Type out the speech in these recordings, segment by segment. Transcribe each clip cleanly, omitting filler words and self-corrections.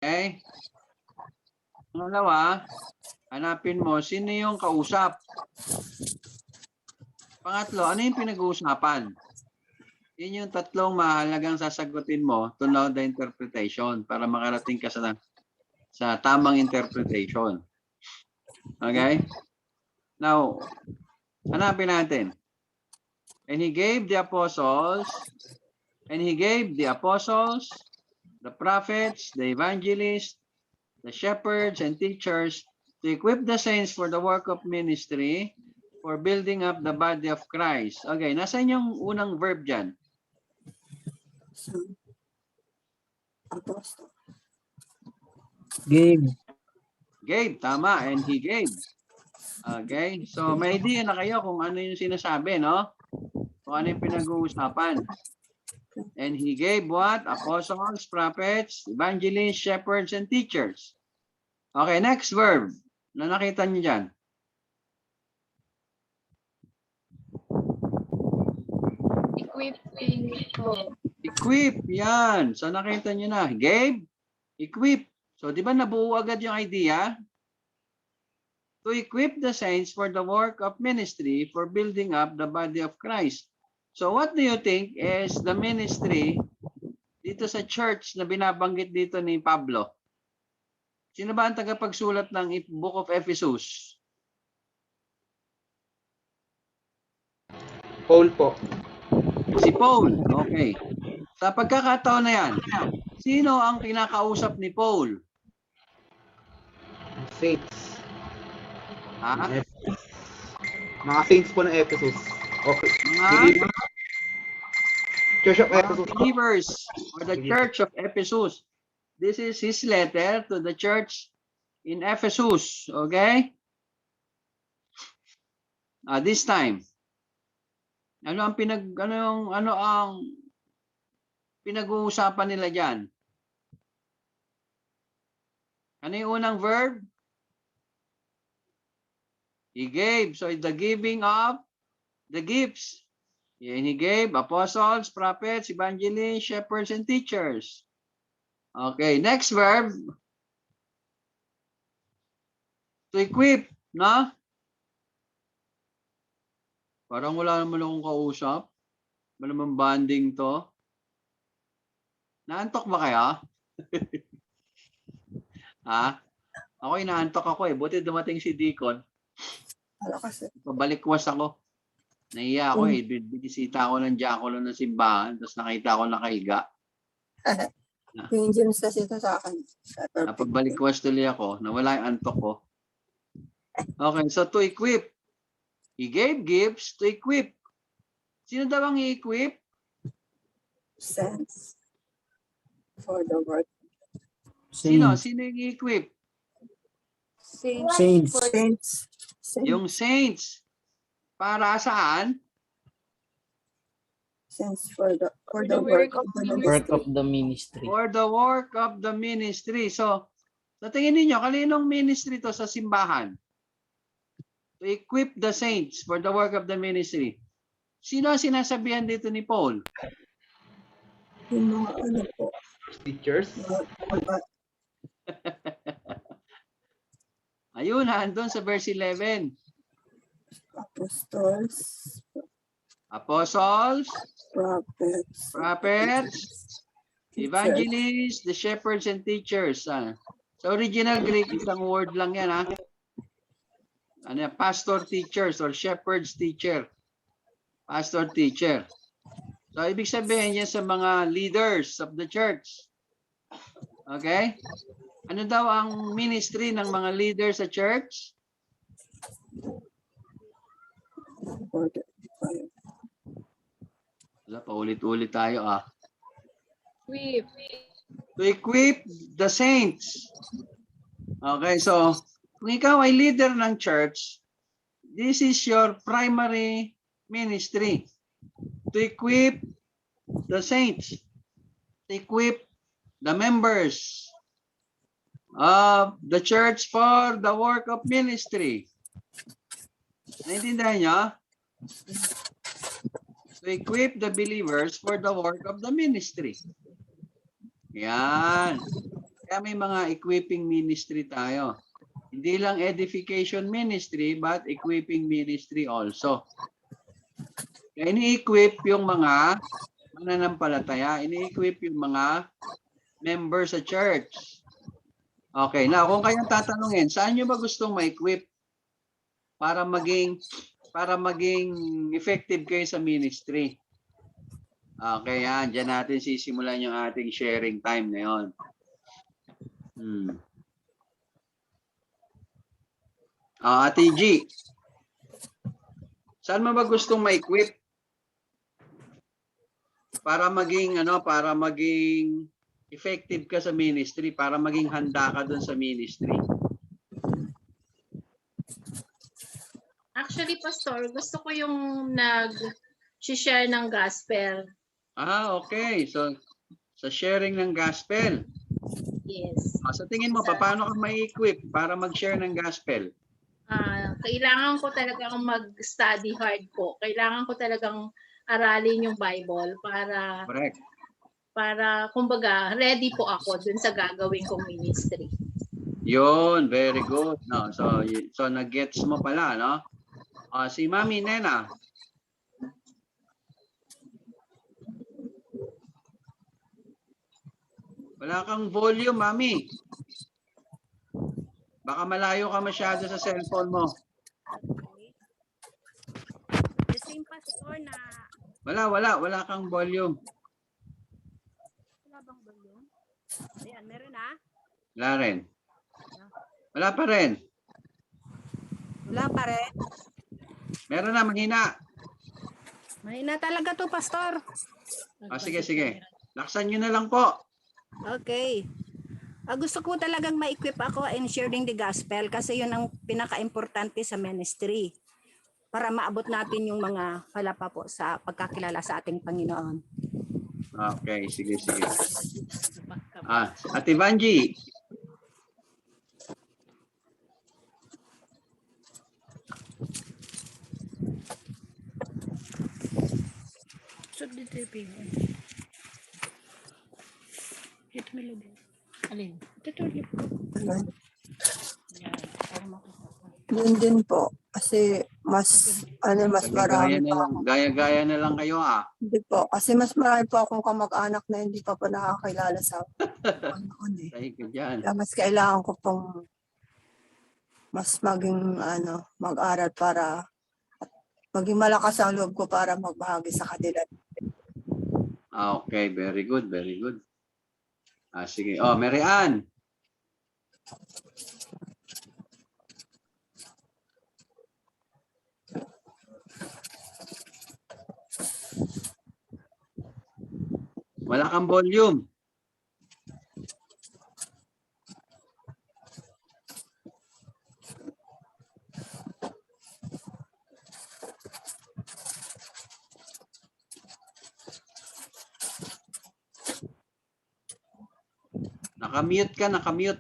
Okay? Pangalawa, hanapin mo sino yung kausap. Pangatlo, ano yung pinag-uusapan? Yun yung tatlong mahalagang sasagutin mo to know the interpretation para makarating ka sa tamang interpretation. Okay? Now, hanapin natin. And he gave the apostles, the prophets, the evangelists, the shepherds and teachers to equip the saints for the work of ministry, for building up the body of Christ. Okay, nasaan yung unang verb dyan? Gave. Gave, tama. And he gave. Okay, so may idea na kayo kung ano yung sinasabi, no? Kung ano yung pinag-uusapan. And he gave what? Apostles, prophets, evangelists, shepherds, and teachers. Okay, next verb na nakita niyo dyan. Equipping po. Equip, yan. So nakita niyo na. Gave, equip. So di ba nabuo agad yung idea? To equip the saints for the work of ministry, for building up the body of Christ. So what do you think is the ministry dito sa church na binabanggit dito ni Pablo? Sino ba ang tagapagsulat ng Book of Ephesus? Paul po. Si Paul. Okay. Sa pagkakataon na yan, sino ang kinakausap ni Paul? Saints. Ha? Mga saints po ng Ephesus. Okay. Mga Church of Ephesus. believers or the church of Ephesus. This is his letter to the church in Ephesus. Okay? This time. Ano ang pinag-uusapan nila diyan? Ano yung unang verb? He gave. So the giving of the gifts. And he gave apostles, prophets, evangelists, shepherds, and teachers. Okay, next verb. To equip, no? Parang wala naman akong kausap. Wala naman banding to. Naantok ba kaya? Ha? Ako inaantok ako eh. Buti dumating si Deacon. Pabalikwas ako. Nahiya ako eh. Binisita ako ng Diakono ng simbahan. Tapos nakita ko nakahiga. Yung James kasi ito sa akin. Napabalikwas tuloy ako. Nawala yung antok ko. Okay, so to equip. He gave gifts to equip. Sino daw ang i-equip? Sense for the work. Sino? Sino yung i-equip? Saints. Saints. Yung saints. Para saan? Sense for the work of the Work of the ministry. For the work of the ministry. So, sa tingin ninyo, kaninong ministry to sa simbahan? To equip the saints for the work of the ministry. Sino ang sinasabihan dito ni Paul? Yung mga ano po. Teachers. Ayun, andun sa verse 11. Apostles, prophets, evangelists, the shepherds and teachers. Sa original Greek, isang word lang yan. Ano, pastor teachers or shepherds teacher. Pastor teacher. So, ibig sabihin yan sa mga leaders of the church. Okay? Ano daw ang ministry ng mga leaders sa church? Wala, paulit-ulit tayo Equip. To equip the saints. Okay, so kung ikaw ay leader ng church, this is your primary ministry. To equip the saints. To equip the members of the church for the work of ministry. Naintindihan niyo? To equip the believers for the work of the ministry. Yan. Kaya may mga equipping ministry tayo. Hindi lang edification ministry, but equipping ministry also. Kaya ini-equip yung mga mananampalataya, ini-equip yung mga members sa church. Okay, now kung kayong tatanungin, saan nyo ba gustong ma-equip para maging effective kayo sa ministry? Okay, yan. Diyan natin sisimulan yung ating sharing time ngayon. Ate G, saan mo ba gustong ma-equip para maging effective ka sa ministry, para maging handa ka dun sa ministry? Actually, Pastor, gusto ko yung nag-share ng gospel. Okay. So, sa sharing ng gospel. Yes. Sa tingin mo, paano ka ma-equip para mag-share ng gospel? Kailangan ko talagang mag-study hard po. Kailangan ko talagang aralin yung Bible para Correct. para kumbaga ready po ako dun sa gagawin kong ministry. Yun, very good. No, so nag-gets mo pala, no? Si Mami Nena. Wala kang volume, Mami. Baka malayo ka masyado sa cellphone mo. The same pastor na... Wala kang volume. Wala bang volume? Ayan, meron na? Wala rin. Wala pa rin. Wala pa rin. Meron na, mahina. Mahina talaga to, pastor. Sige. Laksan nyo na lang po. Okay. Gusto ko talagang ma-equip ako in sharing the gospel kasi yun ang pinaka-importante sa ministry para maabot natin yung mga palapa po sa pagkakilala sa ating Panginoon. Okay, sige. Ate Vanji. Alin? Yun din po. Kasi mas marami pa ako. Gaya-gaya na lang kayo Hindi po. Kasi mas marami po akong kamag-anak na hindi pa po nakakilala sa Panginoon eh. Tayo ka dyan. Kaya mas kailangan ko pong mas maging mag-aral para maging malakas ang loob ko para magbahagi sa kanila. Okay, very good. Sige. Mary Ann. Wala kang volume. Nakamute.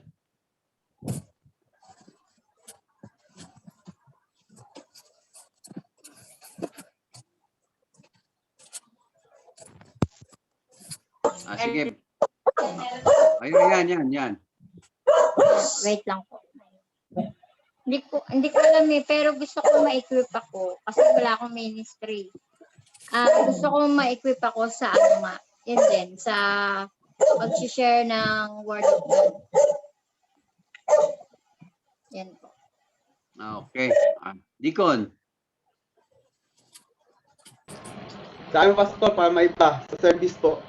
Sige. Ayun, yan. Wait lang po. Hindi ko alam pero gusto ko ma-equip ako kasi wala akong ministry. Gusto ko ma-equip ako sa yun din, sa pag-share ng Word of God. Yan po. Okay. Deacon. Sa amin, pastor, para may iba. Sa service po.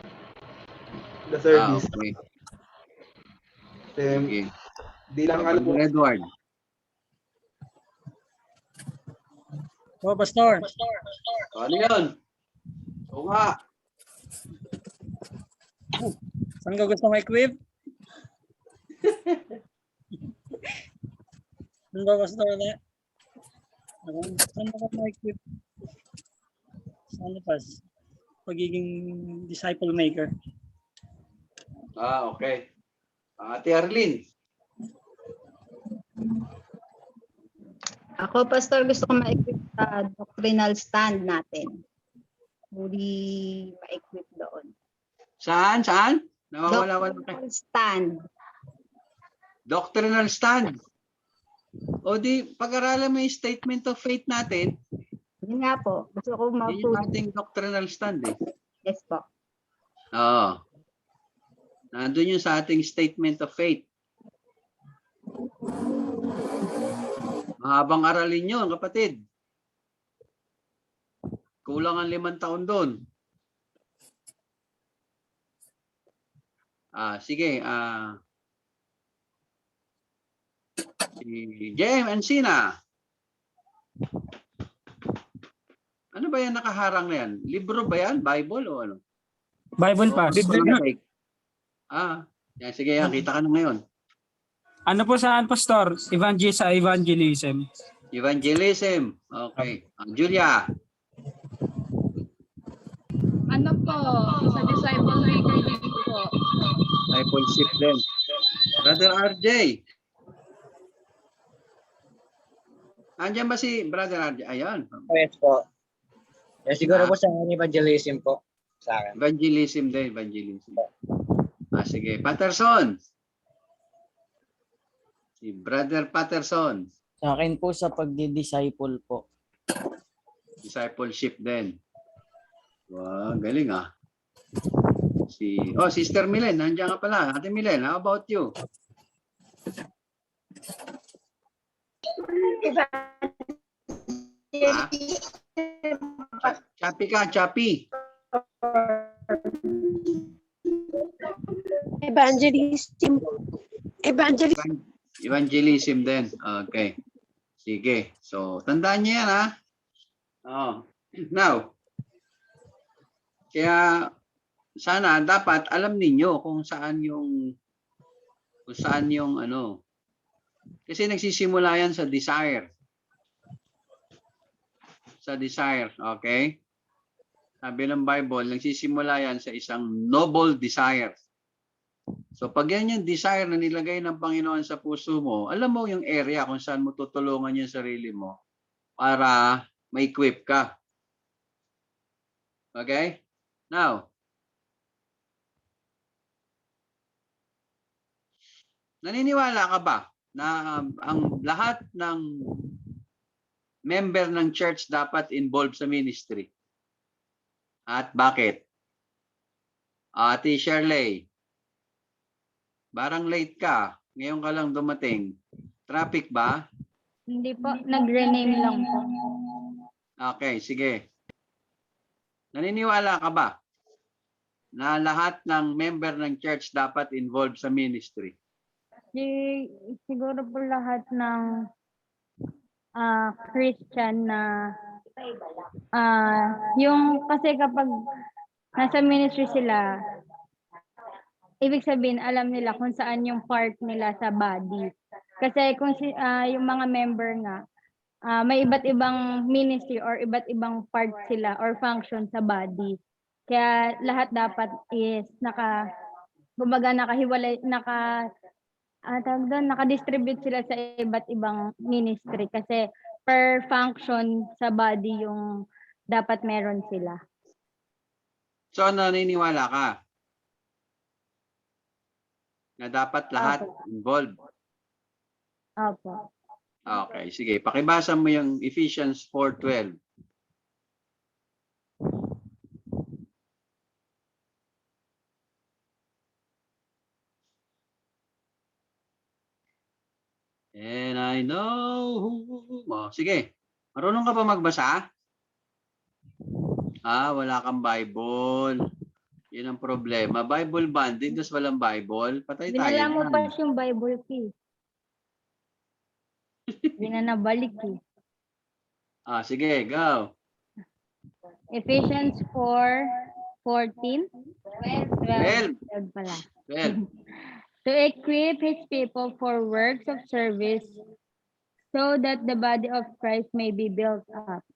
The service. Okay. Sige. Di lang po. Edward. Pastor. Ano yun? Oo nga. Saan ka gusto ma-equip? Saan ba, Pastor? Saan ka ma-equip? Saan pas? Pagiging disciple maker. Okay. Ate Arlene. Ako, pastor, gusto ko ma-equip sa doctrinal stand natin. Huli ma-equip doon. Saan? Nawawala-wala ka. Doctrinal stand. Doctrinal stand. O di, pag-aralan mo yung statement of faith natin, Yun nga po. Gusto ko yun yung maupo. ating doctrinal stand eh. Yes po. Oo. Nandun yun sa ating statement of faith. Mahabang aralin yun, kapatid. Kulang ang 5 taon doon. Sige. Si Jem Encina. Ano ba yan nakaharang na yan? Libro ba yan? Bible o ano? Bible O, pa. gusto ng fake? Yan, sige yan. Kita ka na ngayon. Ano po saan, Pastor? Evangelism. Evangelism. Okay. Julia. Ano po, sa disciple maker din po. Discipleship din. Brother RJ. Andiyan ba si Brother RJ? Ayan. Yes po. Siguro po sa evangelism po sa akin. Evangelism din. Evangelism. Sige. Patterson. Si Brother Patterson. Sa akin po sa pagdi-disciple po. Discipleship din. Wow, galing ah. Sister Milen, nandiyan ka pala. Ate Milen, how about you? Chappy ka, Chappy. Evangelism. Evangelism din. Okay. Sige. So, tandaan niyo yan ha. Now, kaya sana dapat alam ninyo kung saan yung ano. Kasi nagsisimula yan sa desire. Sa desire, okay? Sabi ng Bible, nagsisimula yan sa isang noble desire. So pag yan yung desire na nilagay ng Panginoon sa puso mo, alam mo yung area kung saan mo tutulungan yung sarili mo para ma-equip ka. Okay? Now, naniniwala ka ba na ang lahat ng member ng church dapat involved sa ministry? At bakit? Ate Shirley, barang late ka. Ngayon ka lang dumating. Traffic ba? Hindi po, nag-rename lang po. Okay, sige. Naniniwala ka ba na lahat ng member ng church dapat involved sa ministry? Siguro po lahat ng Christian na yung kasi kapag nasa ministry sila, ibig sabihin alam nila kung saan yung part nila sa body. Kasi kung yung mga member nga, may iba't ibang ministry or iba't ibang part sila or function sa body. Kaya lahat dapat is nakahiwalay, naka-distribute sila sa iba't ibang ministry kasi per function sa body yung dapat meron sila. So naniniwala ka na dapat lahat involved? Opo. Okay, sige. Pakibasa mo yung Ephesians 4:12. And I know sige. Marunong ka pa magbasa? Wala kang Bible. Yun ang problema. Bible bonding, tapos walang Bible. Patay tayo. Binala mo yan. pa yung Bible key. Hindi na nabalik eh. Sige, go. Ephesians 4:14. 12 pala. 12. To equip his people for works of service so that the body of Christ may be built up.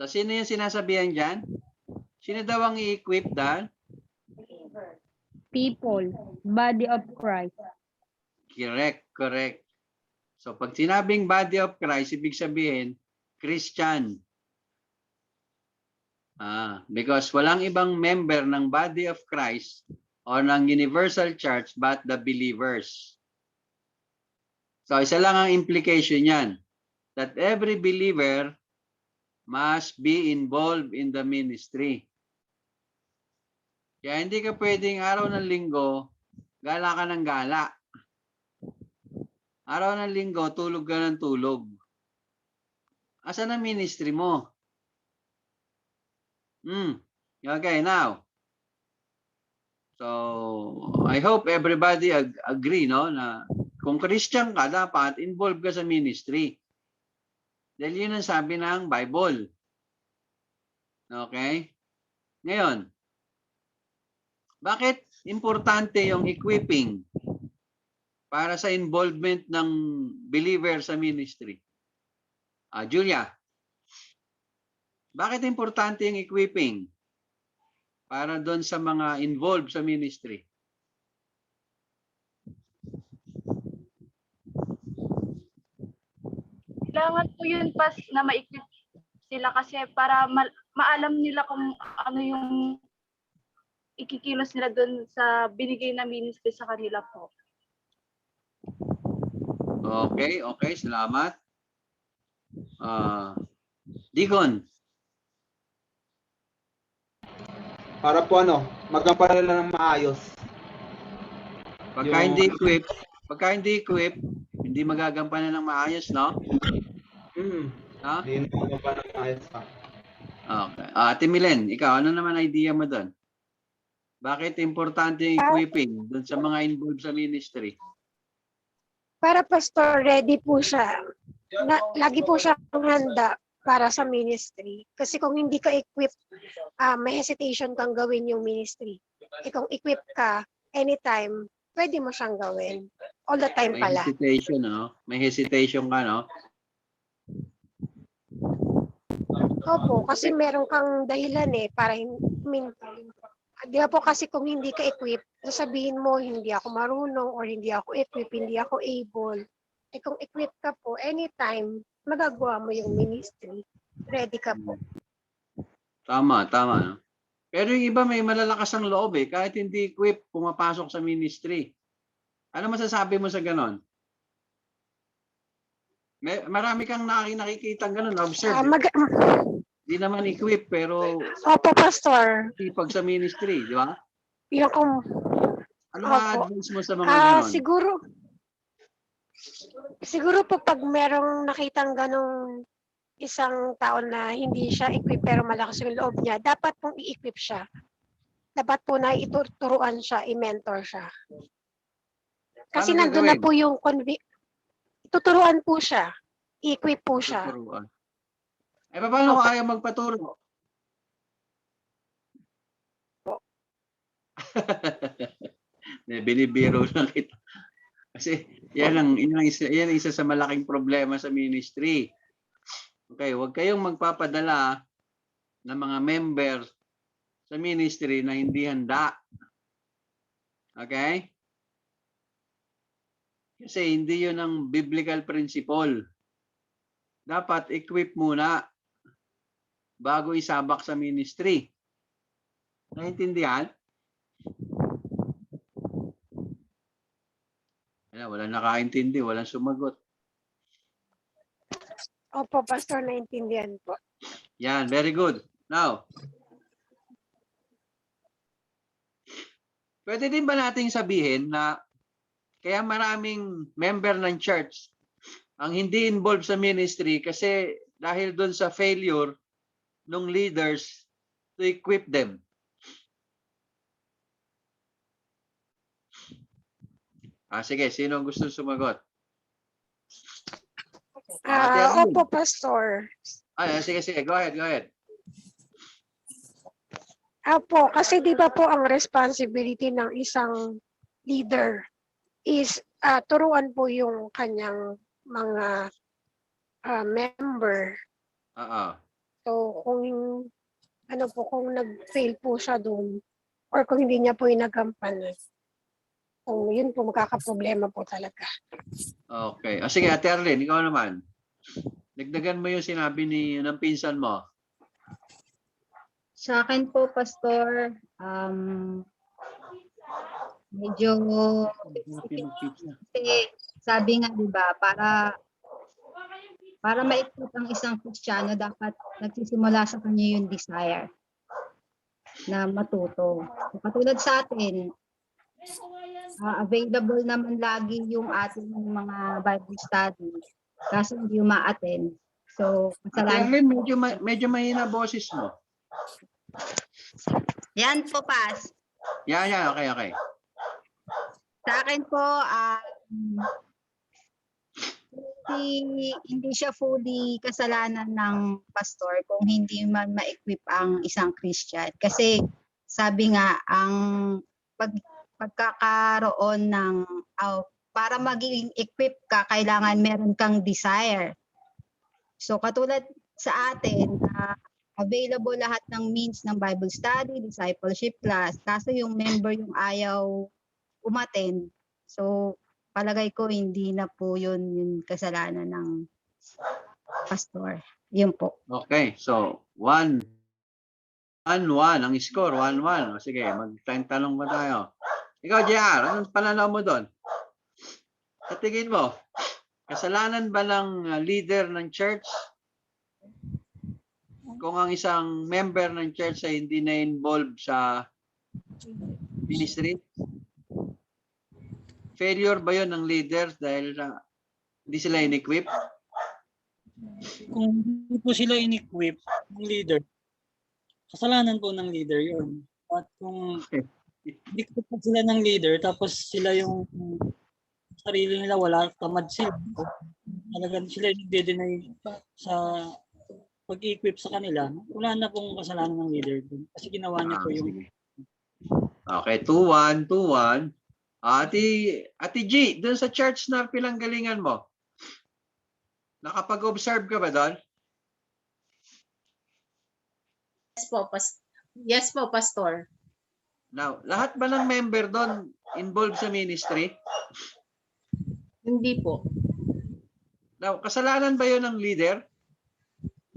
So, sino yung sinasabihan dyan? Sino daw ang i-equip dahil? People, body of Christ. Correct. So, pag sinabing body of Christ, ibig sabihin, Christian. Because walang ibang member ng body of Christ o ng universal church but the believers. So isa lang ang implication yan, that every believer must be involved in the ministry. Kaya hindi ka pwedeng araw ng linggo, gala ka ng gala. Araw ng linggo, tulog ka ng tulog. Asan ang ministry mo? Okay, now. So, I hope everybody agree, no, na kung Christian ka, dapat involved ka sa ministry. Dahil yun ang sabi ng Bible. Okay? Ngayon, bakit importante yung equipping para sa involvement ng believer sa ministry? Julia, bakit importante yung equipping para doon sa mga involved sa ministry? Kailangan po yun pas na ma-equip sila kasi para maalam nila kung ano yung ikikilos nila doon sa binigay na ministry sa kanila po. Okay, salamat. Deacon. Para po magampanan nila ng maayos. Pagka hindi equip, hindi magagampanan ng maayos, no? No? Hindi magampanan ng maayos pa. Okay. Ate Milen, ikaw, ano naman idea mo doon? Bakit importante yung equipping doon sa mga involved sa ministry? Para pastor, ready po siya. Lagi po siya handa para sa ministry. Kasi kung hindi ka equipped, may hesitation kang gawin yung ministry. Kung equipped ka, anytime, pwede mo siyang gawin. All the time May pala. hesitation, no? May hesitation ka, no? Opo, kasi meron kang dahilan para di ba po kasi kung hindi ka equipped, sasabihin mo, hindi ako marunong or hindi ako equipped, hindi ako able. Kung equipped ka po, anytime, magagawa mo yung ministry. Ready ka po. Tama. No? Pero yung iba may malalakas ang loob kahit hindi equipped, pumapasok sa ministry. Ano masasabi mo sa ganon? Marami kang nakikita ganon, observe. Hindi naman equipped pero Opo, pastor. sipag sa ministry, di ba? Yung kung Ano ma-advise mo sa mga ganon? Siguro po pag merong nakitang ganong isang tao na hindi siya equipped pero malakas yung loob niya, dapat pong i-equip siya. Dapat po na ituturuan siya, i-mentor siya. Kasi Paano nandun na gagawin? po yung tuturuan po siya, i-equip po siya. Tuturuan. Paano kung ayaw magpaturo? Binibiro lang kita. Kasi yan isa sa malaking problema sa ministry. Okay, huwag kayong magpapadala ng mga member sa ministry na hindi handa. Okay? Kasi hindi yun ang biblical principle. Dapat equip muna bago isabak sa ministry. Naintindihan? Walang nakaintindi, walang sumagot. Opo, pastor, naintindihan po. Yan, very good. Now, pwede din ba nating sabihin na kaya maraming member ng church ang hindi involved sa ministry kasi dahil doon sa failure ng leaders to equip them? Sige, sino ang gusto sumagot? Opo, pastor. Sige, go ahead. Opo, kasi di ba po ang responsibility ng isang leader is turuan po yung kanyang mga member. So kung kung nag-fail po siya doon or kung hindi niya po inagampanan, so yun po magkakaproblema po talaga. Okay. Sige, Ate Arlene, ikaw naman. Dagdagan mo yung sinabi ng pinsan mo. Sa akin po, Pastor, Medyo kasi sabi nga 'di ba para ma-equip ang isang Kristiyano dapat nagsisimula sa kanya yung desire na matuto. So, katulad sa atin, available naman lagi yung ating mga Bible study kasi hindi uma-attend. So, Ate kasalanan. Arlene, medyo mahina boses mo. Yan po, Pas. Yeah, okay. Sa akin po, hindi siya fully kasalanan ng pastor kung hindi man ma-equip ang isang Christian. Kasi sabi nga, ang pagkakaroon ng, para maging equip ka, kailangan meron kang desire. So katulad sa atin, available lahat ng means ng Bible study, discipleship class, kaso yung member yung ayaw umattend. So palagay ko hindi na po yun yung kasalanan ng pastor. Yun po. Okay, so 1-1 ang score, 1-1. O sige, magtanong ba tayo? Ikaw, JR, anong pananaw mo doon? Sa tingin mo, kasalanan ba ng leader ng church kung ang isang member ng church ay hindi na-involve sa ministry? Failure ba yun ng leaders dahil hindi sila in-equip? Kung hindi po sila in-equip ng leader, kasalanan po ng leader yun. At kung hindi ko po sila ng leader, tapos sila yung sarili nila, wala, tamad sila. Talagang sila yung nagde-deny sa pag-equip sa kanila. Wala na pong kasalanan ng leader dun. Kasi ginawa niya po yung... Okay, 2-1. Ate G, doon sa church na pinanggalingan mo, nakapag-observe ka ba doon? Yes po, Pastor. Now, lahat ba ng member doon involved sa ministry? Hindi po. Now, kasalanan ba yun ng leader?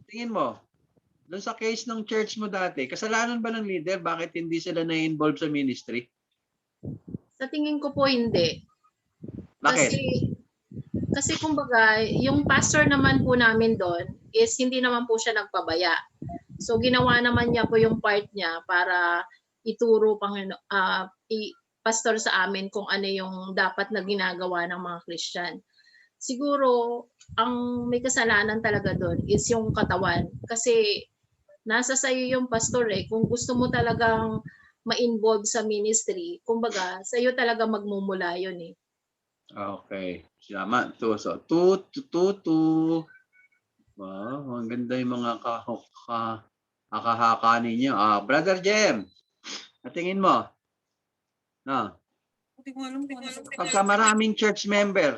Tingin mo, doon sa case ng church mo dati, kasalanan ba ng leader? Bakit hindi sila na-involve sa ministry? Sa tingin ko po hindi. Bakit? Kasi kumbaga, yung pastor naman po namin doon is hindi naman po siya nagpabaya. So ginawa naman niya po yung part niya para ituro pastor sa amin kung ano yung dapat na ginagawa ng mga Christian. Siguro, ang may kasalanan talaga doon is yung katawan. Kasi nasa sayo yung pastor eh. Kung gusto mo talagang ma-involve sa ministry, kumbaga, sa'yo talaga magmumula yun eh. Okay. Sama. So, 2-2. Wow, ang ganda yung mga kakahaka ninyo. Brother Jem, natingin mo. No. Pagka maraming church member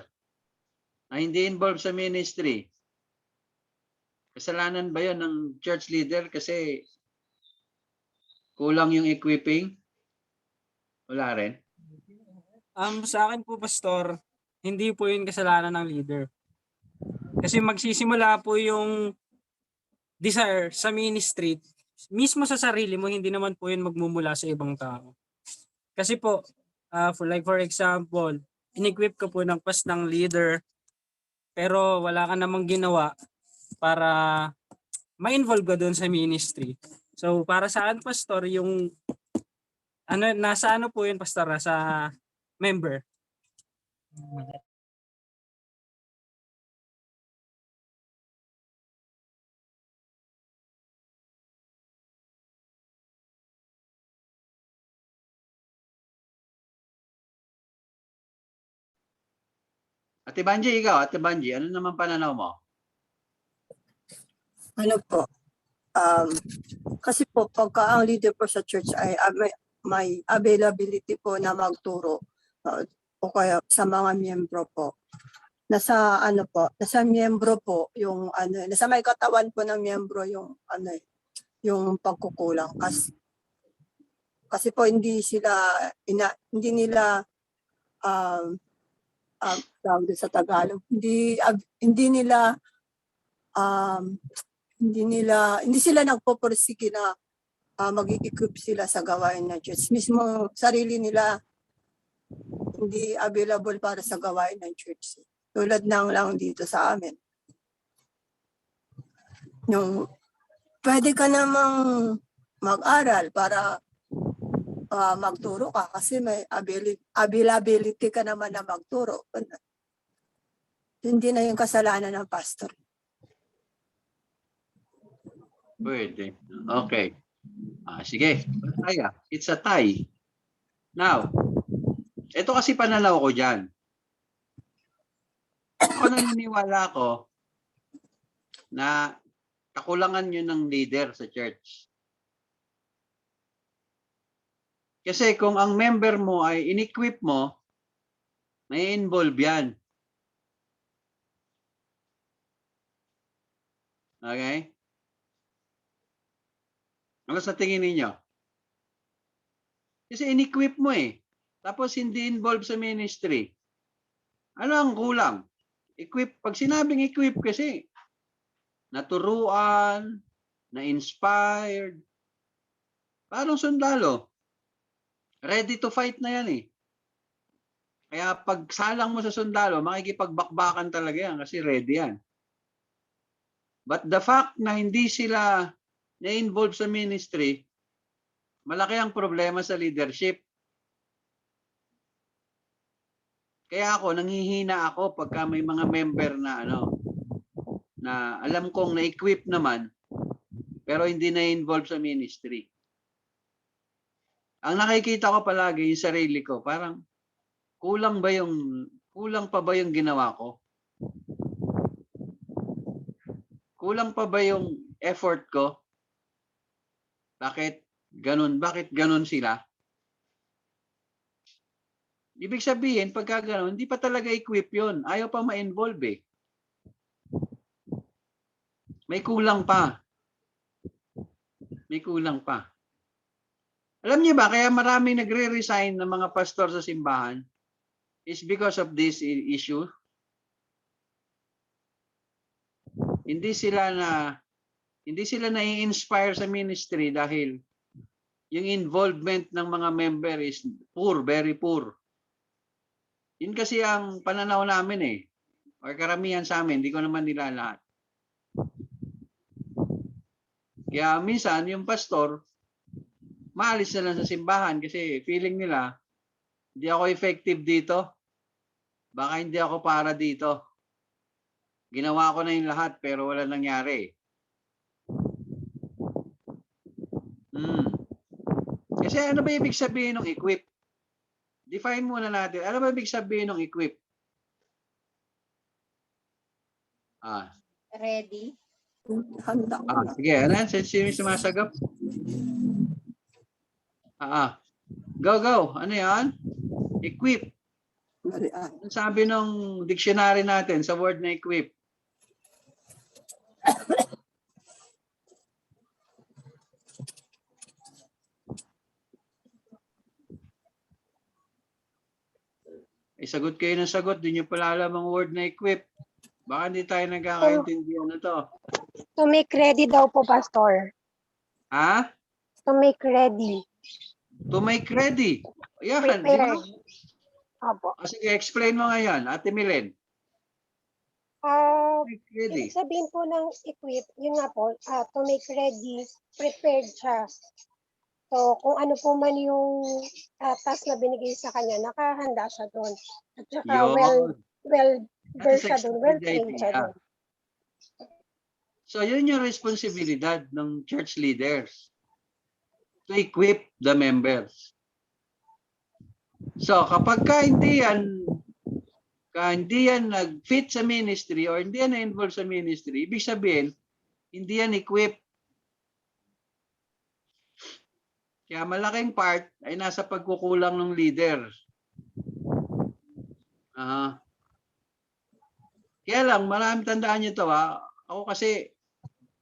na hindi involved sa ministry, kasalanan ba yun ng church leader kasi kulang yung equipping? Wala rin. Sa akin po, Pastor, hindi po yun kasalanan ng leader. Kasi magsisimula po yung desire sa ministry, mismo sa sarili mo, hindi naman po yun magmumula sa ibang tao. Kasi po, for example, in-equip ka po ng leader, pero wala ka namang ginawa para ma-involve ka doon sa ministry. So, para saan, Pastor, yung nasa ano po yun, Pastor, sa member? Ate Banji, ikaw, Ate Banji, ano naman pananaw mo? Ano po? Kasi po, pagka ang leader po sa church ay may availability po na magturo o kaya sa mga miyembro po. Nasa miyembro po yung nasa may katawan po ng miyembro yung yung pagkukulang kasi po hindi nila tawag sa Tagalog, hindi sila nagpopursige na mag-equip sila sa gawain ng church. Mismo sarili nila hindi available para sa gawain ng church. Tulad ng lang dito sa amin. Yung pwede ka namang mag-aral para magturo ka kasi may availability ka naman na magturo. Hindi na yung kasalanan ng pastor. Pwede. Okay. Sige. Kaya, it's a tie. Now, ito kasi pananaw ko dyan. Ako naniniwala ko na kakulangan yun ng leader sa church. Kasi kung ang member mo ay in-equip mo, may involve yan. Okay? Ano sa tingin ninyo? Kasi in-equip mo eh. Tapos hindi involved sa ministry. Ano ang kulang? Equip. Pag sinabing equip kasi, naturuan, na-inspired, parang sundalo. Ready to fight na yan eh. Kaya pag salang mo sa sundalo, makikipagbakbakan talaga yan kasi ready yan. But the fact na hindi sila na-involve sa ministry, malaki ang problema sa leadership. Kaya ako, nanghihina ako pagka may mga member na na alam kong na-equip naman, pero hindi na-involve sa ministry. Ang nakikita ko palagi yung sarili ko, parang kulang pa ba yung ginawa ko? Kulang pa ba yung effort ko? Bakit ganun sila? Ibig sabihin, pagka ganun, hindi pa talaga equip yun. Ayaw pa ma-involve eh. May kulang pa. May kulang pa. Alam niyo ba, kaya maraming nagre-resign ng mga pastor sa simbahan is because of this issue. Hindi sila na-inspire sa ministry dahil yung involvement ng mga member is poor, very poor. Yun kasi ang pananaw namin eh. Or karamihan sa amin, hindi ko naman nila lahat. Kaya minsan yung pastor, maalis na lang sa simbahan kasi feeling nila, hindi ako effective dito. Baka hindi ako para dito. Ginawa ko na yung lahat pero wala nangyari. Kasi ano ba ibig sabihin ng equip? Define muna natin. Ano ba ibig sabihin ng equip? Ready? Sige, ano yan? Sino yung sumasagap? Go. Ano yan? Equip. Ano sabi ng dictionary natin sa word na equip? Sagot kayo ng sagot. Di nyo pala alam ang word na equip. Baka hindi tayo nagkakaintindihan na to. To make ready daw po, Pastor. Ha? To make ready. To make ready. Yan. Prepare. Opo. Sige, explain mo ngayon, Ate Milen. Ibig sabihin po ng equip, yun nga po, to make ready, prepared siya. So, kung ano po man yung task na binigay sa kanya, nakahanda siya doon. At saka well-versed siya doon, well-trained siya doon. So, yun yung responsibilidad ng church leaders to equip the members. So, kapag hindi yan nag-fit sa ministry or hindi yan na-involve sa ministry, ibig sabihin, hindi yan equip. Kaya malaking part ay nasa pagkukulang ng leader. Kaya lang, maraming tandaan nyo ito Ako kasi,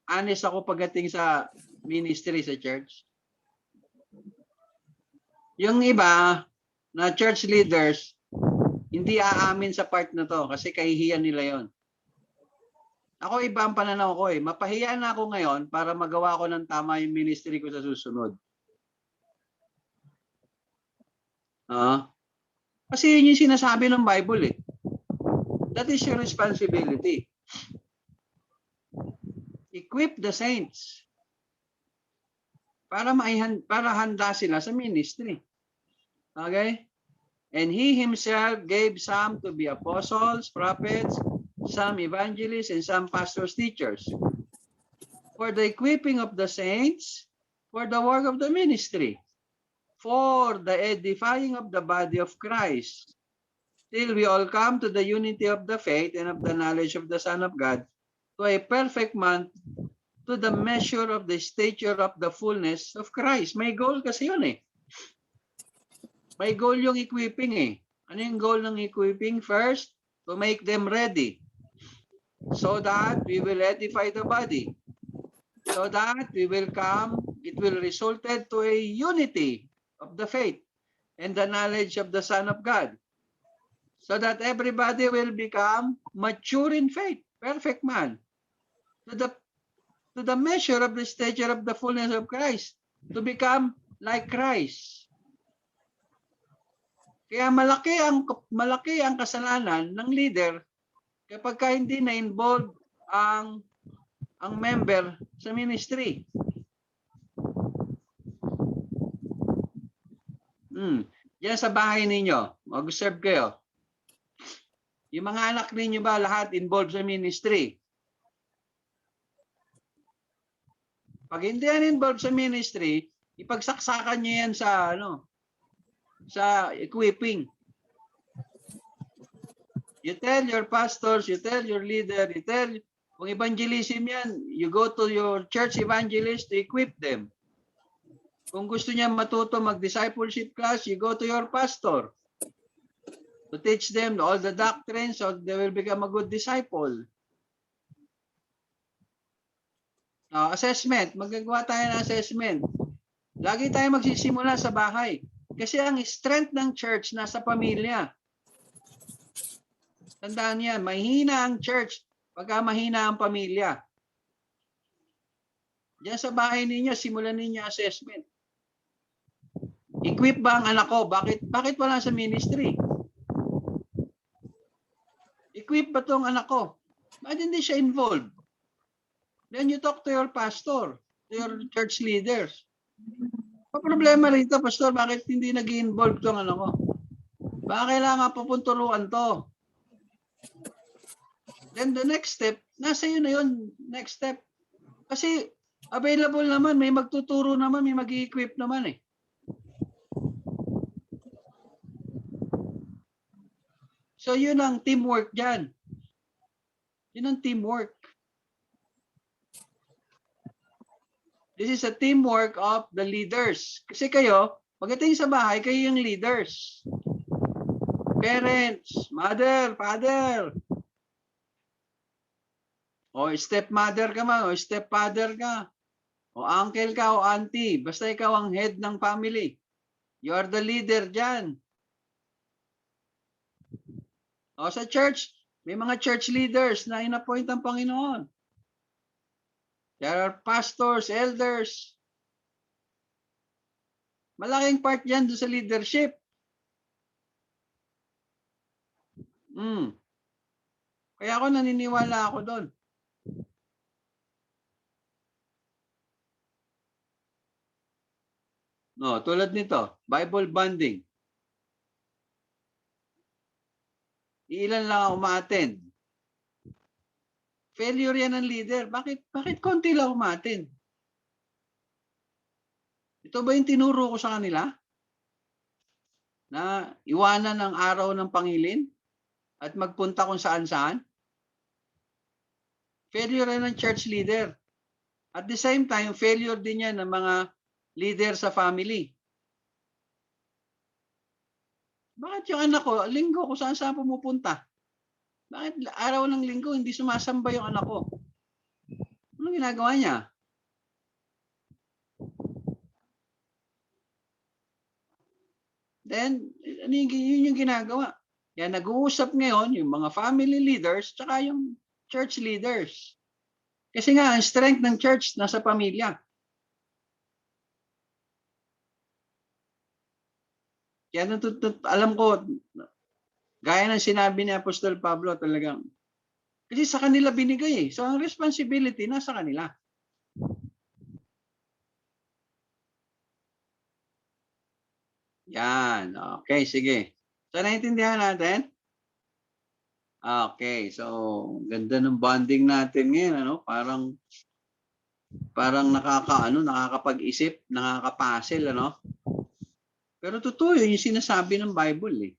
honest ako pagdating sa ministry sa church. Yung iba na church leaders, hindi aamin sa part na to kasi kahihiyan nila yon. Ako iba ang pananaw ko eh. Mapahiya na ako ngayon para magawa ko ng tama yung ministry ko sa susunod. Kasi yun yung sinasabi ng Bible eh. That is your responsibility. Equip the saints para handa sila sa ministry. Okay? And he himself gave some to be apostles, prophets, some evangelists, and some pastors, teachers, for the equipping of the saints, for the work of the ministry, for the edifying of the body of Christ, till we all come to the unity of the faith and of the knowledge of the Son of God, to a perfect man, to the measure of the stature of the fullness of Christ. May goal kasi yun eh. May goal yung equipping eh. Ano yung goal ng equipping? First, to make them ready, so that we will edify the body, so that we will come, it will result to a unity of the faith and the knowledge of the Son of God, so that everybody will become mature in faith, perfect man, to the measure of the stature of the fullness of Christ, to become like Christ. Kaya malaki ang kasalanan ng leader kapag hindi na-involve ang member sa ministry. Yan sa bahay ninyo, mag-observe kayo. Yung mga anak ninyo ba lahat involved sa ministry? Pag hindi yan involved sa ministry, ipagsaksakan nyo yan sa sa equipping. You tell your pastors, you tell your leader, you tell, kung evangelism yan, you go to your church evangelist to equip them. Kung gusto niya matuto mag-discipleship class, you go to your pastor to teach them all the doctrines so they will become a good disciple. Assessment, magagawa tayo ng assessment. Lagi tayo magsisimula sa bahay. Kasi ang strength ng church nasa pamilya. Tandaan yan, mahina ang church pagka mahina ang pamilya. Diyan sa bahay ninyo, simulan ninyo assessment. Equip ba ang anak ko? Bakit wala sa ministry? Equip ba itong anak ko? Bakit hindi siya involved? Then you talk to your pastor, to your church leaders. Problema rito, pastor, bakit hindi nag-involve itong ano ko? Baka kailangan papunturuan to. Then the next step, nasa yun na yun, next step. Kasi available naman, may magtuturo naman, may mag-equip naman eh. So yun ang teamwork dyan. Yun ang teamwork. This is a teamwork of the leaders. Kasi kayo, pagdating sa bahay, kayo yung leaders. Parents, mother, father. O stepmother ka man, o stepfather ka. O uncle ka, o auntie. Basta ikaw ang head ng family. You are the leader dyan. O sa church, may mga church leaders na inappoint ang Panginoon. There are pastors, elders. Malaking part yan doon sa leadership. Kaya ako naniniwala ako doon. No, tulad nito, Bible bonding. Ilan lang ang uma-attend. Failure yan ng leader. Bakit konti lang umatin? Ito ba yung tinuro ko sa kanila? Na iwanan ang araw ng pangilin at magpunta kung saan-saan? Failure yan ng church leader. At the same time, failure din yan ng mga leader sa family. Bakit yung anak ko, linggo ko saan-saan pumupunta? Bakit araw ng linggo hindi sumasamba yung anak ko? Ano ginagawa niya? Then, yun yung ginagawa. Yan, nag-uusap ngayon yung mga family leaders tsaka yung church leaders. Kasi nga, ang strength ng church nasa pamilya. Kaya alam ko, gaya ng sinabi ni Apostol Pablo talagang, kasi sa kanila binigay eh. So ang responsibility nasa kanila. Yan. Okay, sige. So naintindihan natin? Okay, so ganda ng bonding natin ngayon, ano? Parang nakakapag-isip, nakakapasil, ano? Pero totoo yun yung sinasabi ng Bible eh.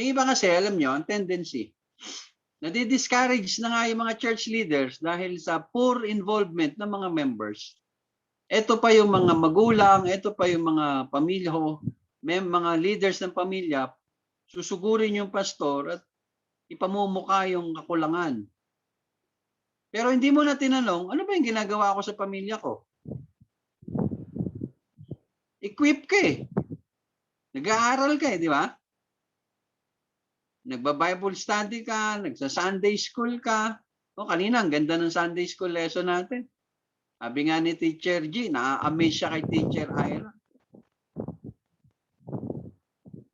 Yung iba kasi, alam nyo, ang tendency, nadi-discourage na nga yung mga church leaders dahil sa poor involvement ng mga members. Ito pa yung mga magulang, ito pa yung mga pamilya, mga leaders ng pamilya, susugurin yung pastor at ipamumuka yung kakulangan. Pero hindi mo na tinanong, ano ba yung ginagawa ko sa pamilya ko? Equip ka eh. Nag-aaral ka eh, di ba? Nagba-Bible study ka, nagsa-Sunday school ka. O kanina, ang ganda ng Sunday school lesson natin. Sabi nga ni Teacher G, na-amaze siya kay Teacher Ira.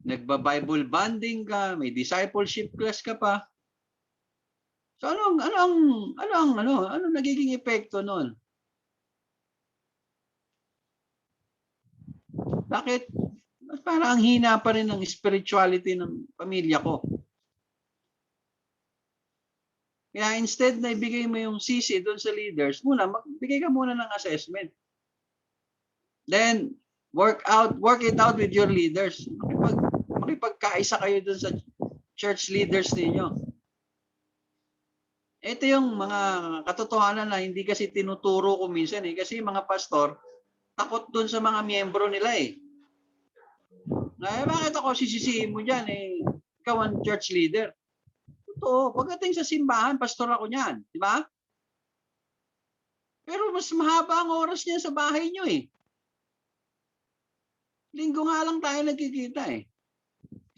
Nagba-Bible bonding ka, may discipleship class ka pa. So ano nagiging epekto nun? Bakit? Parang ang hina pa rin ng spirituality ng pamilya ko. Kaya instead na ibigay mo yung sisi doon sa leaders, magbigay ka muna ng assessment. Then, work it out with your leaders. Makipagkaisa kayo doon sa church leaders ninyo. Ito yung mga katotohanan na hindi kasi tinuturo ko minsan eh. Kasi mga pastor, takot doon sa mga miyembro nila eh. Bakit ako sisisihin mo dyan eh? Ikaw ang church leader. Totoo, pagdating sa simbahan, pastor ako niyan. Di ba? Pero mas mahaba ang oras niya sa bahay niyo eh. Linggo nga lang tayo nagkikita eh.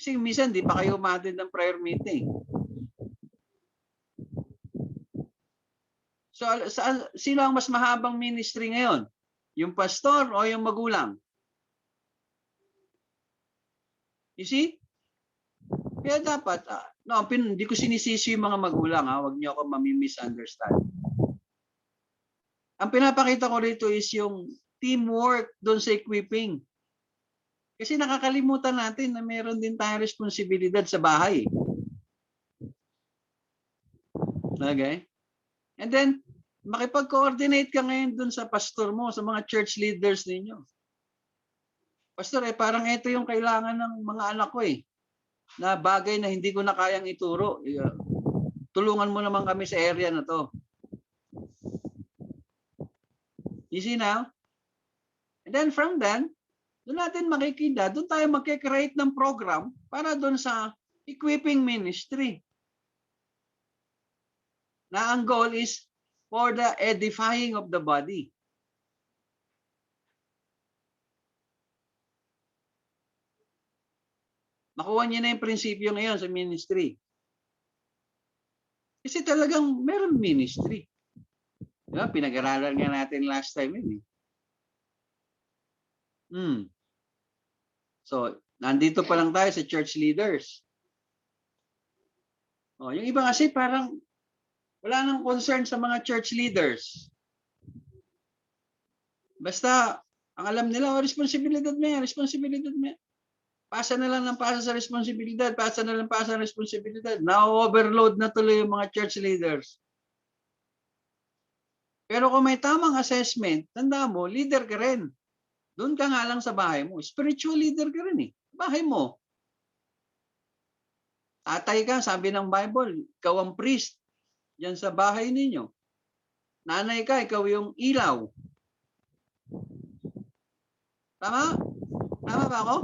Kasi minsan di pa kayo umattend ng prayer meeting. So, sino ang mas mahabang ministry ngayon? Yung pastor o yung magulang? You see? Kaya dapat, hindi ko sinisisi yung mga magulang, huwag niyo ako mami-misunderstand. Ang pinapakita ko rito is yung teamwork doon sa equipping. Kasi nakakalimutan natin na meron din tayong responsibilidad sa bahay. Okay? And then, makipag-coordinate ka ngayon doon sa pastor mo, sa mga church leaders ninyo. Pastor, parang ito yung kailangan ng mga anak ko eh. Na bagay na hindi ko na kayang ituro. Tulungan mo naman kami sa area na to. You see now? And then from then, doon natin makikita, doon tayo magkikreate ng program para doon sa equipping ministry. Na ang goal is for the edifying of the body. Makuha niyo na yung prinsipyo ngayon sa ministry. Kasi talagang meron ministry. Diba? Pinag-aralan nga natin last time yun. So, nandito pa lang tayo sa church leaders. Yung iba kasi parang wala nang concern sa mga church leaders. Basta, ang alam nila, responsibilidad mo yan, responsibilidad mo yan. Pasa na lang ng pasa sa responsibilidad, pasa na lang pasa sa responsibilidad. Na-overload na tuloy yung mga church leaders. Pero kung may tamang assessment, tanda mo, leader ka rin. Doon ka nga lang sa bahay mo. Spiritual leader ka rin eh. Bahay mo. Tatay ka, sabi ng Bible, ikaw ang priest. Yan sa bahay ninyo. Nanay ka, ikaw yung ilaw. Tama? Tama ba ako?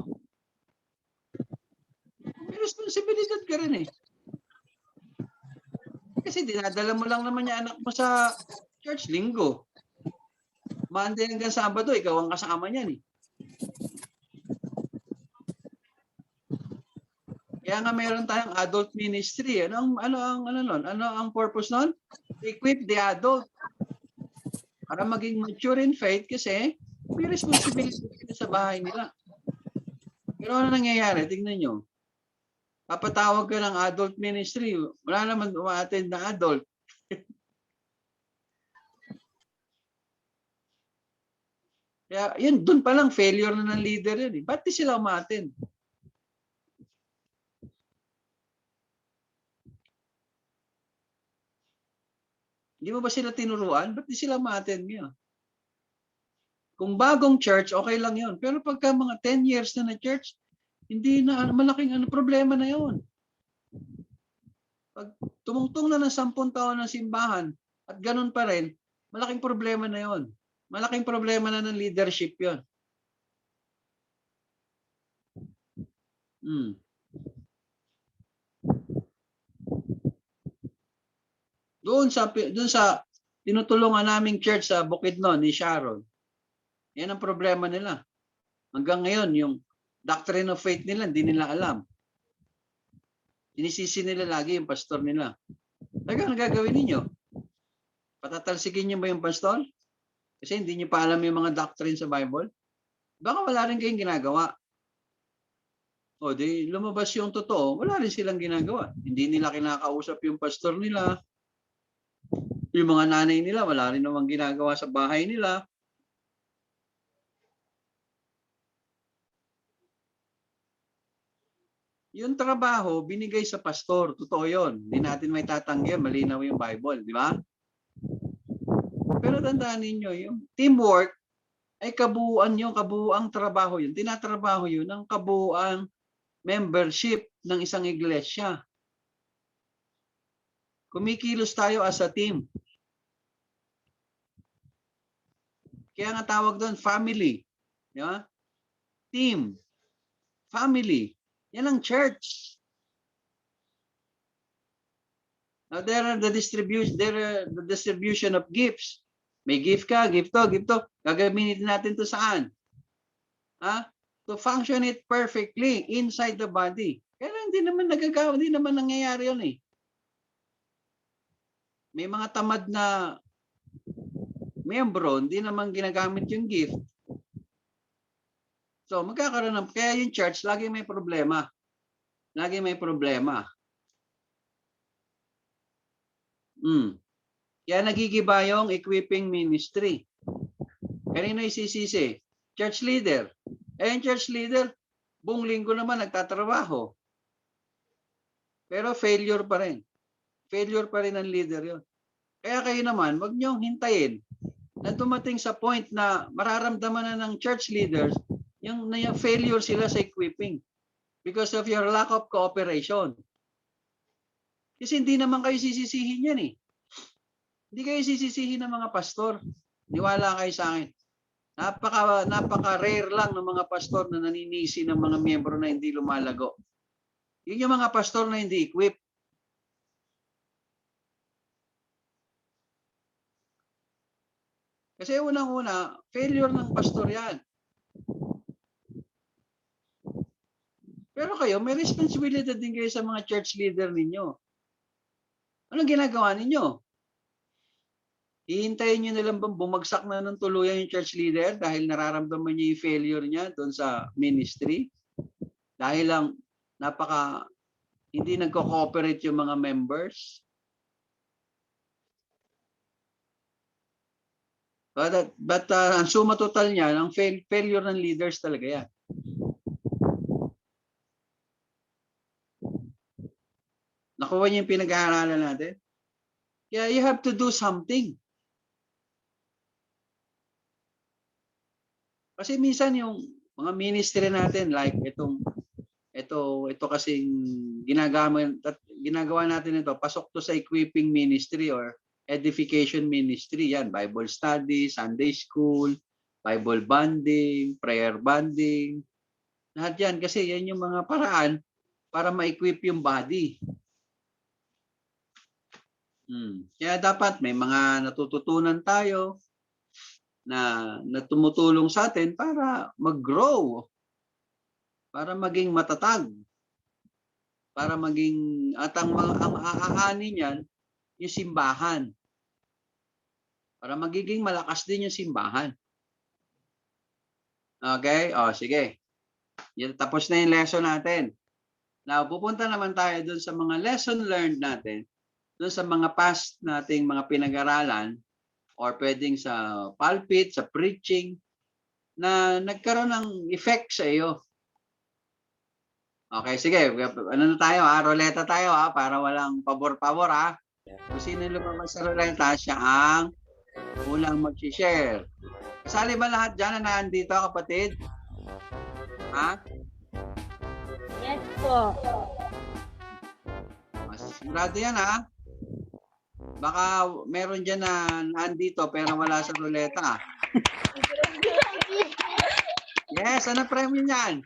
May responsibilidad ka rin eh. Kasi dinadala mo lang naman yung anak mo sa church linggo. Monday hanggang Sabado, ikaw ang kasama niyan eh. Kaya Kaya nga meron tayong adult ministry. Ano ang purpose nun? Equip the adult para maging mature in faith kasi may responsibility sa bahay nila. Pero ano nangyayari? Tingnan nyo. Papatawag ka ng adult ministry. Wala naman uma-attend na adult. Kaya yun, dun pa lang failure na ng leader yun. Ba't di sila uma-attend? Hindi mo ba sila tinuruan? Ba't di sila ma-attend ngayon? Kung bagong church, okay lang yun. Pero pagka mga 10 years na church, hindi na, malaking problema na yun. Pag tumungtong na ng 10 taon ng simbahan at ganun pa rin, malaking problema na yun. Malaking problema na ng leadership yun. Doon sa tinutulungan naming church sa Bukidnon ni Sharon, yan ang problema nila. Hanggang ngayon, yung doctrine of faith nila, hindi nila alam. Sinisisi nila lagi yung pastor nila. Talagang nagagawin ninyo? Patatalsikin niyo ba yung pastor? Kasi hindi niyo pa alam yung mga doctrine sa Bible? Baka wala rin kayong ginagawa. O di lumabas yung totoo, wala rin silang ginagawa. Hindi nila kinakausap yung pastor nila. Yung mga nanay nila, wala rin namang ginagawa sa bahay nila. Yung trabaho, binigay sa pastor. Totoo yun. Hindi natin may tatanggihan. Malinaw yung Bible. Di ba? Pero tandaan ninyo, yung teamwork ay kabuuan yung kabuuang trabaho yun. Tinatrabaho yun ng kabuuang membership ng isang iglesia. Kumikilos tayo as a team. Kaya nga tawag doon, family. Di ba? Team. Family. Yan ang church. Now, there are the distribution of gifts. May gift ka, gift to. Gagamitin natin to saan? To function it perfectly inside the body. Pero hindi naman nagagawa, hindi naman nangyayari yun eh. May mga tamad na miyembro, hindi naman ginagamit yung gift. So, magkakaroon ng, kaya yung church, lagi may problema. Lagi may problema. Kaya nagigiba yung equipping ministry. Kanino isisisi? Church leader. Yung church leader, buong linggo naman nagtatrabaho. Pero failure pa rin. Failure pa rin ang leader yun. Kaya kayo naman, wag niyong hintayin na dumating sa point na mararamdaman na ng church leaders yung failure sila sa equipping because of your lack of cooperation. Kasi hindi naman kayo sisisihin yan eh. Hindi kayo sisisihin ng mga pastor. Niwala kayo sa akin. Napaka-rare lang ng mga pastor na naninisi ng mga miyembro na hindi lumalago. Yun yung mga pastor na hindi equipped. Kasi unang-una, failure ng pastor yan. Pero kayo, may responsibility din kayo sa mga church leader ninyo. Anong ginagawa ninyo? Hihintayin nyo nilang bumagsak na ng tuluyan yung church leader dahil nararamdaman niya yung failure niya doon sa ministry? Dahil lang hindi nagko-cooperate yung mga members? But ang suma total niya, ang failure ng leaders talaga yan. Nakuha niyo yung pinag-aaralan natin? Kaya you have to do something. Kasi minsan yung mga ministry natin, like ito kasing ginagawa natin ito, pasok to sa equipping ministry or edification ministry. Yan, Bible study, Sunday school, Bible bonding, prayer bonding. Lahat yan kasi yan yung mga paraan para ma-equip yung body. Kaya dapat may mga natututunan tayo na tumutulong sa atin para mag-grow, para maging matatag. para maging, at ang aanin niyan, yung simbahan. Para magiging malakas din yung simbahan. Okay? O, sige. Tapos na yung lesson natin. Now, pupunta naman tayo dun sa mga lesson learned natin, dun sa mga past nating mga pinag-aralan, or pwedeng sa pulpit, sa preaching, na nagkaroon ng effect sa iyo. Okay, sige. Ano na tayo ha? Roleta tayo ha? Para walang pabor-pabor ha? Kung sino lumabas sa roleta, siya ang unang mag-share. Kasali ba lahat dyan na nandito, kapatid? Ha? Yes po. Sigurado yan ha? Baka meron dyan na nandito pero wala sa roleta. Yes, ano premyo niyan?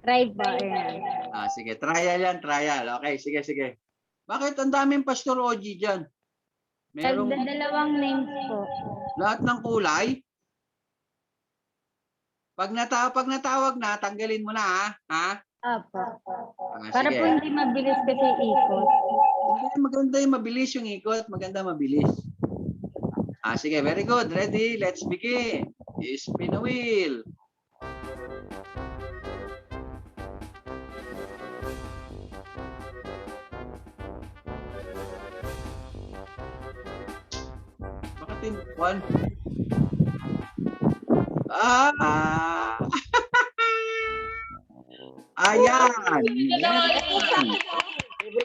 Try po. Ayan. Sige, trial yan, trial. Okay, sige, sige. Bakit ang daming Pastor OG dyan? Merong Dalawang names po. lahat ng kulay? Pag natawag na, tanggalin mo na ha? Opo. Para Sige. po hindi mabilis kasi ikot. Maganda yung mabilis yung ikot. Maganda mabilis. Sige, very good. Ready? Let's begin. Spin a wheel. Bakit yung one? Ayan.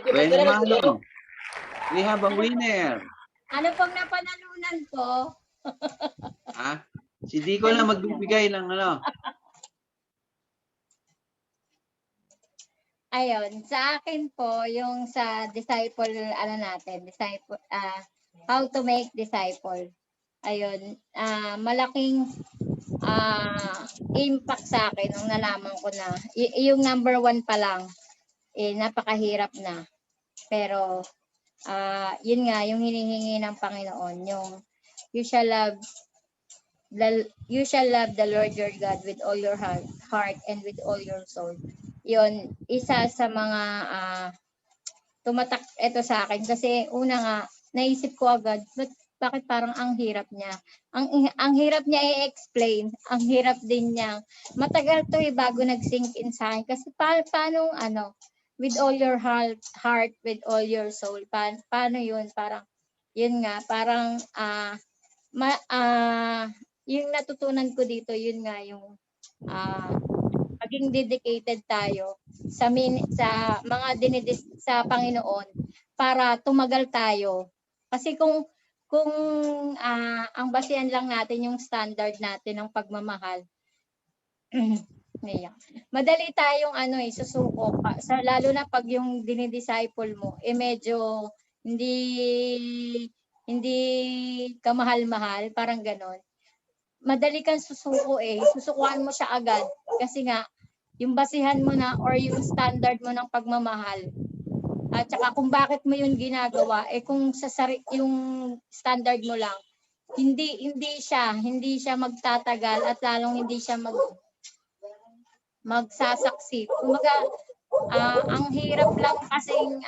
Bueno, mano. We have a winner. Ano pong napanalunan ko? Si Dico na magbibigay ng ano. Ayun, sa akin po, yung sa disciple, how to make disciple. Ayun, malaking impact sa akin nung nalaman ko na, yung number 1 pa lang, napakahirap na. Pero, yun nga, yung hinihingi ng Panginoon, yung you shall love the Lord your God with all your heart and with all your soul. Yun, isa sa mga tumatak ito sa akin. Kasi una nga, naisip ko agad, bakit parang ang hirap niya? Ang hirap niya i-explain, ang hirap din niya. Matagal to bago nag-sink in sa akin. Kasi paano with all your heart, with all your soul, paano yun? Parang, yun nga, parang, yung natutunan ko dito, yun nga, yung, maging dedicated tayo sa mga sa Panginoon para tumagal tayo. Kasi kung ang basihan lang natin yung standard natin ng pagmamahal, madali tayong susuko. Lalo na pag yung dinidisciple mo, medyo hindi kamahal-mahal, parang ganon. Madali kang susuko susukuan mo siya agad kasi nga yung basihan mo na or yung standard mo ng pagmamahal at saka kung bakit mo yun ginagawa kung yung standard mo lang hindi siya magtatagal at lalong hindi siya magsasaksi. Kumaga ang hirap lang kasing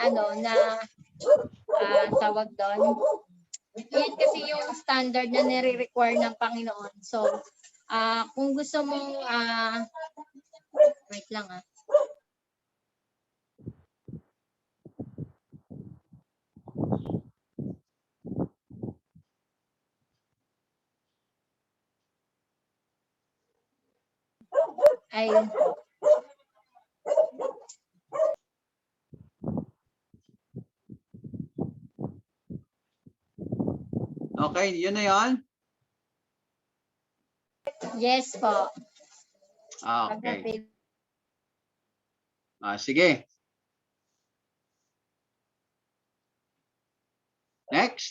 tawag doon. Yan kasi yung standard na nire-require ng Panginoon. So, kung gusto mong, wait lang Ayun. Okay, yun na yun? Yes po. Okay. Sige. Next.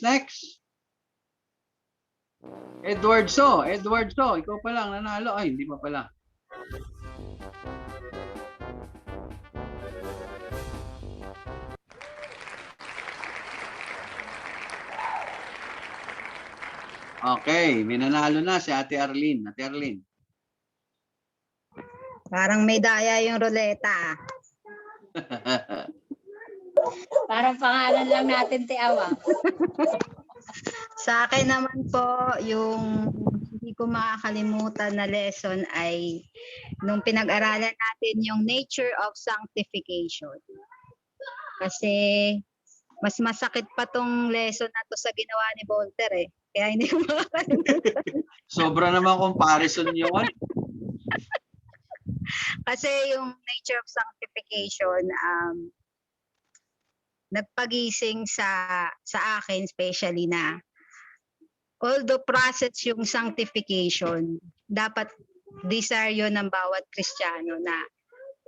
Edward So, ikaw pa lang nanalo. Ay, hindi pa pala. Okay, may nanalo na si Ate Arlene. Ate Arlene. Parang may daya yung ruleta. Parang pangalan lang natin, Tiawa. Sa akin naman po, yung hindi ko makakalimutan na lesson ay nung pinag-aralan natin yung nature of sanctification. Kasi mas masakit pa tong lesson na to sa ginawa ni Voltaire eh. Kaya hindi ko makakalimutan. Sobra naman comparison yun. Kasi yung nature of sanctification, nagpagising sa akin especially na although process yung sanctification, dapat desire yun ng bawat Kristiyano na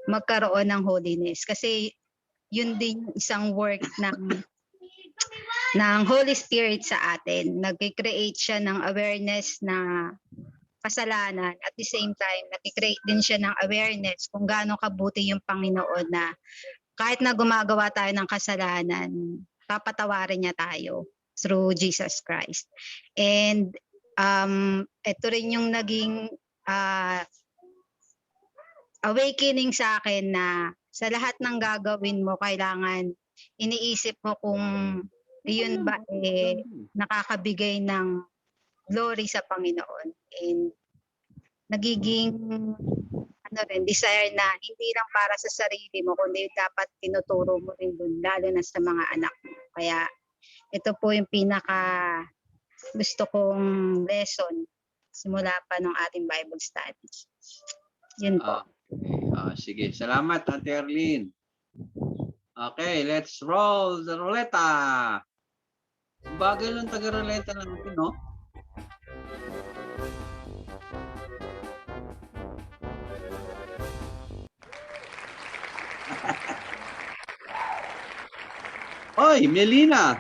magkaroon ng holiness. Kasi yun din yung isang work ng Holy Spirit sa atin. Nag-create siya ng awareness na kasalanan. At the same time, nag-create din siya ng awareness kung gaano kabuti yung Panginoon na kahit na gumagawa tayo ng kasalanan, papatawarin niya tayo through Jesus Christ. And ito rin yung naging awakening sa akin na sa lahat ng gagawin mo, kailangan iniisip mo kung iyon ba nakakabigay ng glory sa Panginoon. And nagiging desire na hindi lang para sa sarili mo, kundi dapat tinuturo mo rin dun, lalo na sa mga anak mo. Kaya ito po yung pinaka gusto kong lesson simula pa ng ating Bible study. Yun po. Sige, salamat Ate Erlyn. Okay, let's roll the ruleta. Bagay lang taga-ruleta natin, no? Oy, Melina.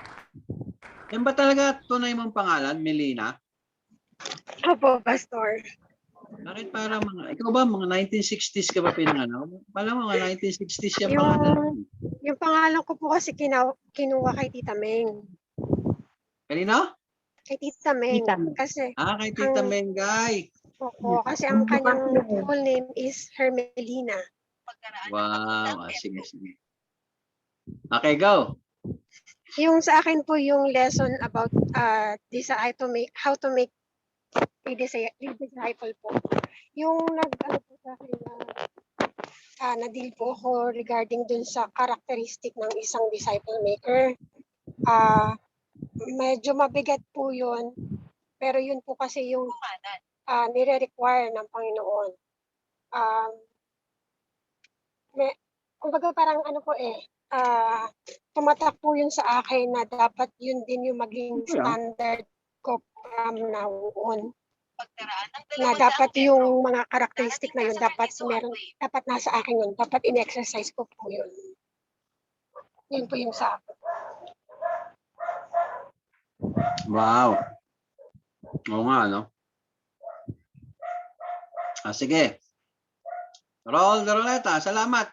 Yan ba talaga tunay mong pangalan, Melina? Opo, Pastor. Bakit parang ikaw ba, mga 1960s ka ba pinanganak? Parang mga 1960s yung pangalan. Yung pangalan ko po kasi kinuha kay Tita Meng. Kanino? Kay Tita Meng. Kasi, kay Tita Mengay. opo, kasi ang kanyang full name is Hermelina. Wow, sige. Okay, go. Yung sa akin po yung lesson about how to make a disciple po. Yung nag-ano po sa akin na deal po ako regarding dun sa characteristic ng isang disciple maker. Medyo mabigat po yun. Pero yun po kasi yung nire-require ng Panginoon. Kumbaga parang tumatak po yun sa akin na dapat yun din yung maging standard ko from now on. Na dapat yung mga karakteristik na yun, dapat nasa akin yun, dapat in-exercise ko po yun. Yun po yung sa akin. Wow. Oo nga, no? Sige. Roll the ruleta. Salamat.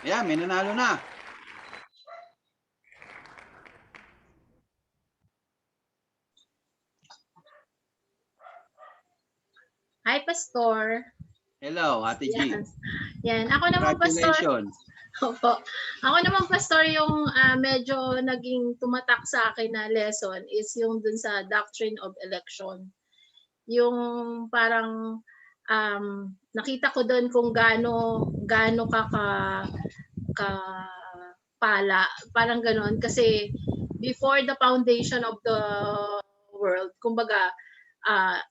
Ayan, may nanalo na. Hi, Pastor. Hello, Ate G. Yan. Ako naman, Pastor. Congratulations. Opo. Ako naman, Pastor, yung medyo naging tumatak sa akin na lesson is yung dun sa doctrine of election. Yung parang nakita ko doon kung gaano ka pala, parang ganoon. Kasi before the foundation of the world, kumbaga,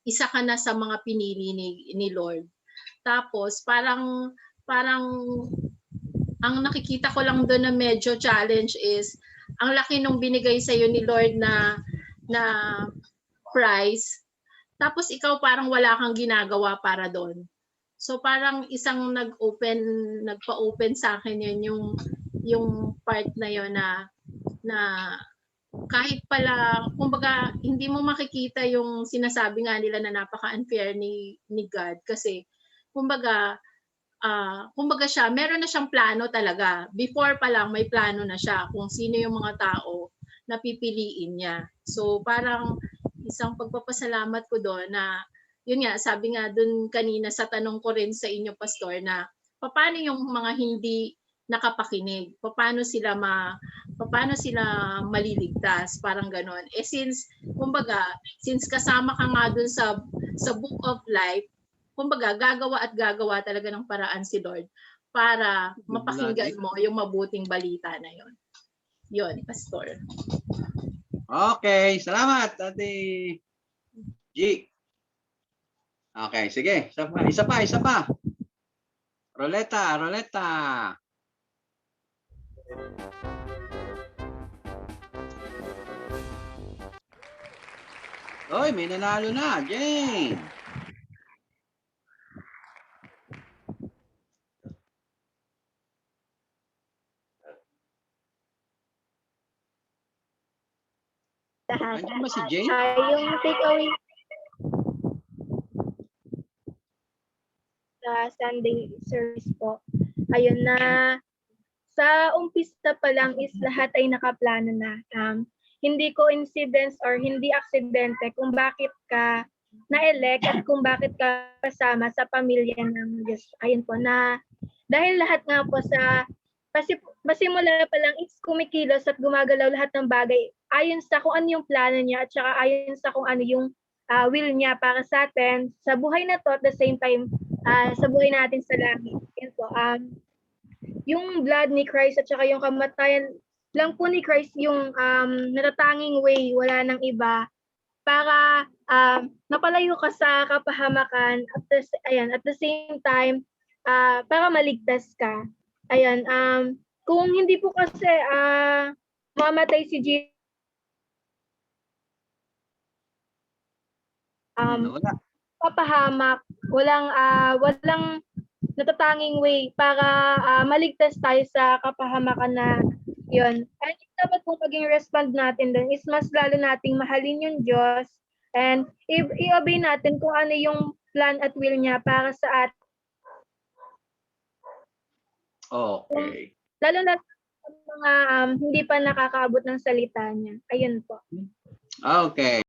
isa ka na sa mga pinili ni Lord. Tapos parang ang nakikita ko lang doon na medyo challenge is ang laki nung binigay sa iyo ni Lord na prize. Tapos ikaw parang wala kang ginagawa para doon. So parang isang nagpa-open sa akin yun yung part na yun na kahit pala, kumbaga, hindi mo makikita yung sinasabi nga nila na napaka-unfair ni God. Kasi, kumbaga siya, meron na siyang plano talaga. Before pa lang, may plano na siya kung sino yung mga tao na pipiliin niya. So, parang, isang pagpapasalamat ko doon na, yun nga, sabi nga doon kanina sa tanong ko rin sa inyo, Pastor, na paano yung mga hindi nakapakinig? Paano sila maliligtas? Parang ganon. Since kasama ka nga doon sa Book of Life, kumbaga, gagawa talaga ng paraan si Lord para mapakinggan mo yung mabuting balita na yon. Yun, Pastor. Okay, salamat, Ate G. Okay, sige. Isa pa. Roleta. Oy, may nanalo na, Jane. Andiyan ba si Jane? Yung takeaway sa Sunday service po. Ayun na sa umpisa pa lang is lahat ay nakaplano na. Hindi coincidence or hindi aksidente kung bakit ka na-elect at kung bakit ka kasama sa pamilya ng Diyos. Ayun po na dahil lahat nga po masimula pa lang is kumikilos at gumagalaw lahat ng bagay ayon sa kung ano yung plano niya at saka ayon sa kung ano yung will niya para sa atin sa buhay na to at the same time sa buhay natin sa langit. Yan po. Yung blood ni Christ at saka yung kamatayan lang po ni Christ yung natatanging way, wala nang iba para napalayo ka sa kapahamakan at the same time para maligtas ka. Ayan, kung hindi po kasi mamatay si Jesus, papahamak, walang natatanging way para maligtas tayo sa kapahamakan na yun. And dapat kung maging respond natin dun is mas lalo nating mahalin yung Diyos and i-obey natin kung ano yung plan at will niya para sa atin. Okay. Lalo na sa mga hindi pa nakakaabot ng salita niya. Ayun po. Okay.